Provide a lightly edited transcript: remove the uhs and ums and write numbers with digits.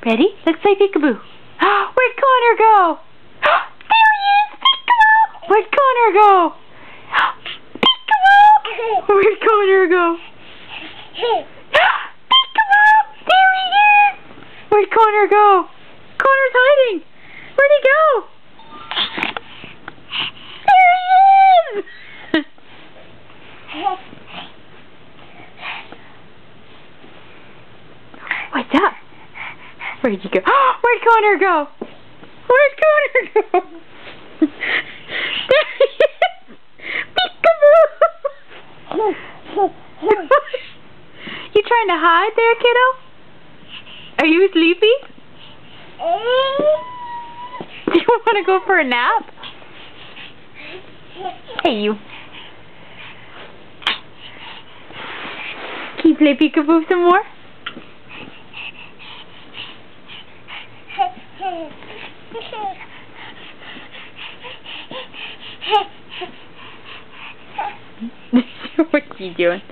Ready? Let's play peekaboo. Where'd Connor go? There he is! Peekaboo! Where'd Connor go? Peekaboo! Where'd Connor go? Peekaboo! There he is! Where'd Connor go? Connor's hiding! Where'd he go? There he is! What's up? Where'd you go? Where'd Connor go? Where'd Connor go? There he is! Peekaboo! You trying to hide there, kiddo? Are you sleepy? Do you want to go for a nap? Hey, you. Can you play peekaboo some more? What are you doing?